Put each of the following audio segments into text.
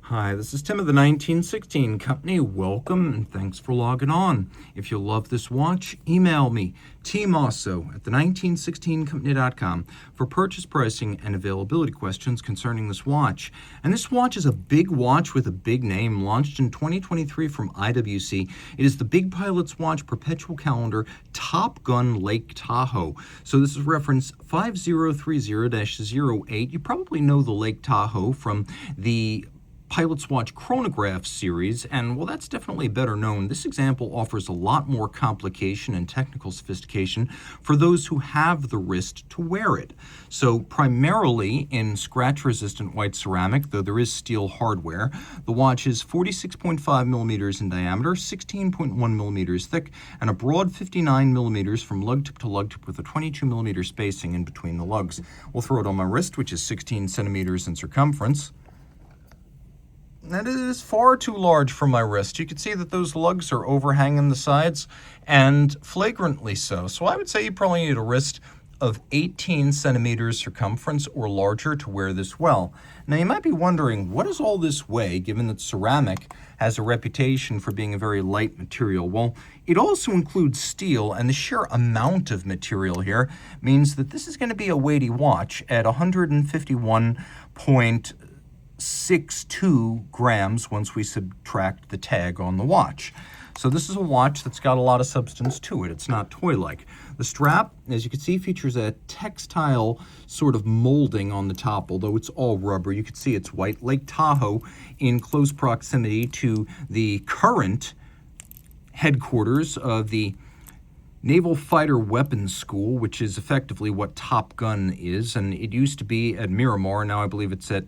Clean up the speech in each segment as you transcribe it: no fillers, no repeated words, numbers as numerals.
Hi, this is Tim of the 1916 Company. Welcome and thanks for logging on. If you love this watch, email me, Team Mosso at the1916company.com for purchase pricing and availability questions concerning this watch. And this watch is a big watch with a big name, launched in 2023 from IWC. It is the Big Pilot's Watch Perpetual Calendar Top Gun Lake Tahoe. So this is reference 5030-08. You probably know the Lake Tahoe from the Pilot's Watch chronograph series, and well, that's definitely better known. This example offers a lot more complication and technical sophistication for those who have the wrist to wear it. So primarily in scratch-resistant white ceramic, though there is steel hardware, the watch is 46.5 millimeters in diameter, 16.1 millimeters thick, and a broad 59 millimeters from lug tip to lug tip with a 22 millimeter spacing in between the lugs. We'll throw it on my wrist, which is 16 centimeters in circumference. That is far too large for my wrist. You can see that those lugs are overhanging the sides, and flagrantly so. So I would say you probably need a wrist of 18 centimeters circumference or larger to wear this well. Now you might be wondering, what does all this weigh, given that ceramic has a reputation for being a very light material? Well, it also includes steel, and the sheer amount of material here means that this is going to be a weighty watch at 151.62 grams once we subtract the tag on the watch. So this is a watch that's got a lot of substance to it. It's not toy-like. The strap, as you can see, features a textile sort of molding on the top, although it's all rubber. You can see it's white. Lake Tahoe in close proximity to the current headquarters of the Naval Fighter Weapons School, which is effectively what Top Gun is, and it used to be at Miramar. Now I believe it's at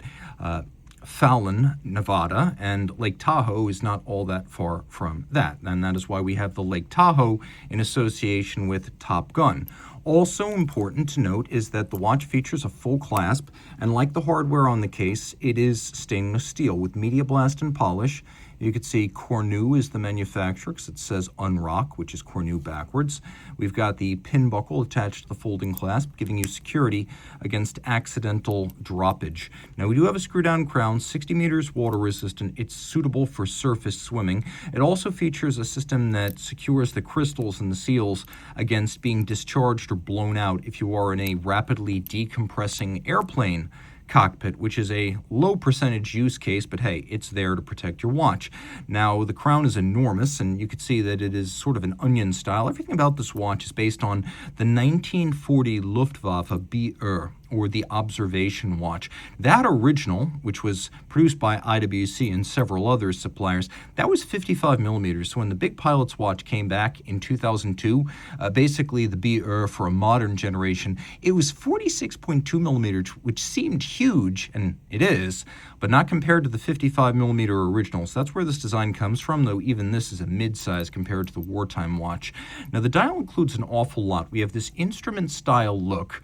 Fallon, Nevada, and Lake Tahoe is not all that far from that, and that is why we have the Lake Tahoe in association with Top Gun. Also important to note is that the watch features a full clasp, and like the hardware on the case, it is stainless steel with media blast and polish. You can see Cornu is the manufacturer because it says Unrock, which is Cornu backwards. We've got the pin buckle attached to the folding clasp, giving you security against accidental droppage. Now, we do have a screw-down crown, 60 meters water resistant. It's suitable for surface swimming. It also features a system that secures the crystals and the seals against being discharged or blown out if you are in a rapidly decompressing airplane cockpit, which is a low percentage use case, but hey, it's there to protect your watch. Now, the crown is enormous, and you can see that it is sort of an onion style. Everything about this watch is based on the 1940 Luftwaffe BR, or the observation watch. That original, which was produced by IWC and several other suppliers, that was 55 millimeters. So when the Big Pilot's watch came back in 2002, basically the BR for a modern generation, it was 46.2 millimeters, which seemed huge, and it is, but not compared to the 55 millimeter original. So that's where this design comes from, though even this is a mid-size compared to the wartime watch. Now, the dial includes an awful lot. We have this instrument style look,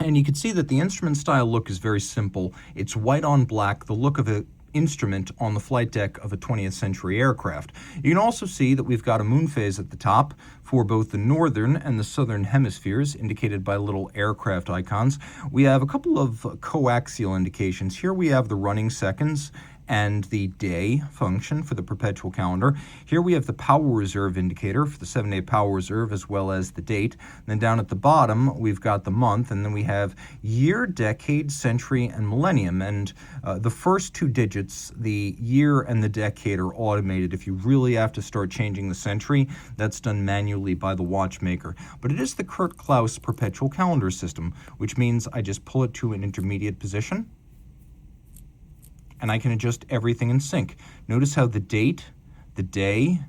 and you can see that the instrument style look is very simple. It's white on black, the look of an instrument on the flight deck of a 20th century aircraft. You can also see that we've got a moon phase at the top for both the northern and the southern hemispheres, indicated by little aircraft icons. We have a couple of coaxial indications. Here we have the running seconds and the day function for the perpetual calendar. Here we have the power reserve indicator for the 7-day power reserve, as well as the date. And then down at the bottom, we've got the month, and then we have year, decade, century, and millennium. And the first two digits, the year and the decade, are automated. If you really have to start changing the century, that's done manually by the watchmaker. But it is the Kurt Klaus perpetual calendar system, which means I just pull it to an intermediate position, and I can adjust everything in sync. Notice how the date, the day,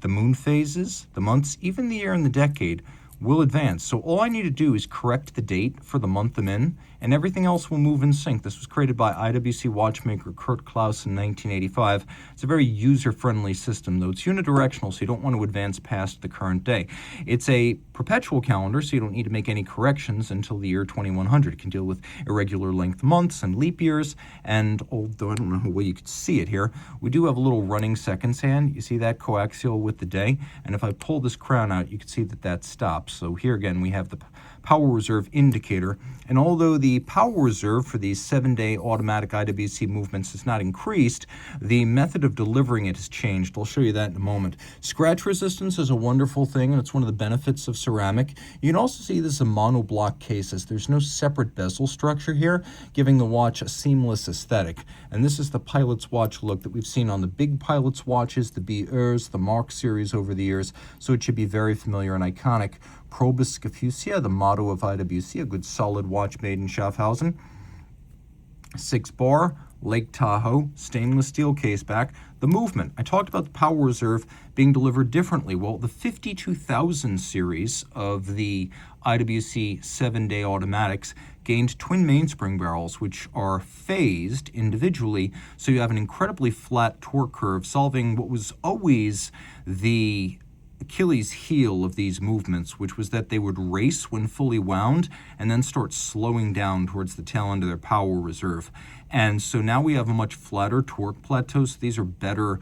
the moon phases, the months, even the year and the decade will advance. So all I need to do is correct the date for the month I'm in, and everything else will move in sync. This was created by IWC watchmaker Kurt Klaus in 1985. It's a very user-friendly system, though it's unidirectional, so you don't want to advance past the current day. It's a perpetual calendar, so you don't need to make any corrections until the year 2100. It can deal with irregular length months and leap years, and although I don't know how well you could see it here, we do have a little running seconds hand. You see that coaxial with the day, and if I pull this crown out, you can see that that stops. So here again, we have the power reserve indicator. And although the power reserve for these 7-day automatic IWC movements has not increased, the method of delivering it has changed. I'll show you that in a moment. Scratch resistance is a wonderful thing, and it's one of the benefits of ceramic. You can also see this is a monoblock cases. There's no separate bezel structure here, giving the watch a seamless aesthetic. And this is the pilot's watch look that we've seen on the big pilot's watches, the BRs, the Mark series over the years, so it should be very familiar and iconic. Probus Schaffhausen, the motto of IWC, a good solid watch made in Schaffhausen. 6-bar, Lake Tahoe, stainless steel case back. The movement, I talked about the power reserve being delivered differently. Well, the 52,000 series of the IWC 7-day automatics gained twin mainspring barrels, which are phased individually, so you have an incredibly flat torque curve, solving what was always the Achilles heel of these movements, which was that they would race when fully wound and then start slowing down towards the tail end of their power reserve. And so now we have a much flatter torque plateau, so these are better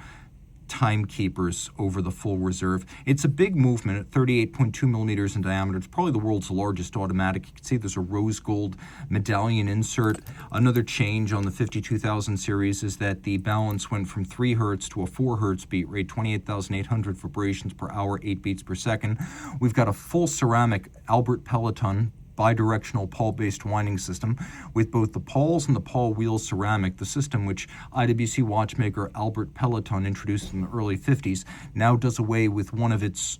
timekeepers over the full reserve. It's a big movement at 38.2 millimeters in diameter. It's probably the world's largest automatic. You can see there's a rose gold medallion insert. Another change on the 52,000 series is that the balance went from 3 hertz to a 4 hertz beat rate, 28,800 vibrations per hour, 8 beats per second. We've got a full ceramic Albert Peloton bidirectional pawl-based winding system with both the pawls and the pawl wheels ceramic, the system which IWC watchmaker Albert Peloton introduced in the early 50s, now does away with one of its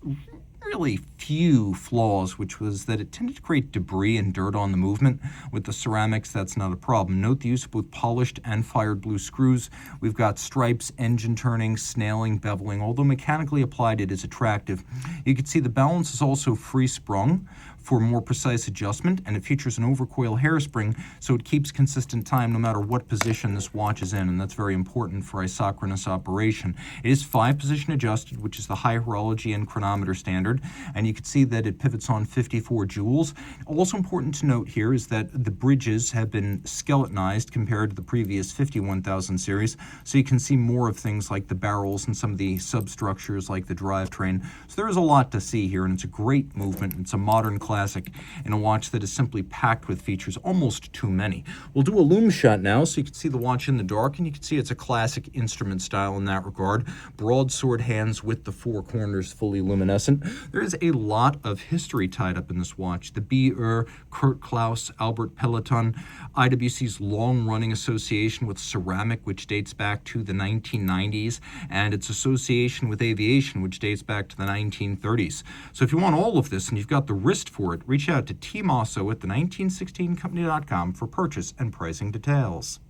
really few flaws, which was that it tended to create debris and dirt on the movement. With the ceramics, that's not a problem. Note the use of both polished and fired blue screws. We've got stripes, engine turning, snailing, beveling. Although mechanically applied, it is attractive. You can see the balance is also free-sprung for more precise adjustment, and it features an overcoil hairspring, so it keeps consistent time no matter what position this watch is in, and that's very important for isochronous operation. It is 5-position adjusted, which is the high horology and chronometer standard, and you can see that it pivots on 54 joules. Also important to note here is that the bridges have been skeletonized compared to the previous 51,000 series, so you can see more of things like the barrels and some of the substructures like the drivetrain. So there is a lot to see here, and it's a great movement. It's a modern classic in a watch that is simply packed with features, almost too many. We'll do a Lume shot now so you can see the watch in the dark, and you can see it's a classic instrument style in that regard. Broadsword hands with the 4 corners fully luminescent. There is a lot of history tied up in this watch. The BR, Kurt Klaus, Albert Peloton, IWC's long-running association with ceramic, which dates back to the 1990s, and its association with aviation, which dates back to the 1930s. So if you want all of this and you've got the wrist for it, reach out to Team Mosso at the 1916company.com for purchase and pricing details.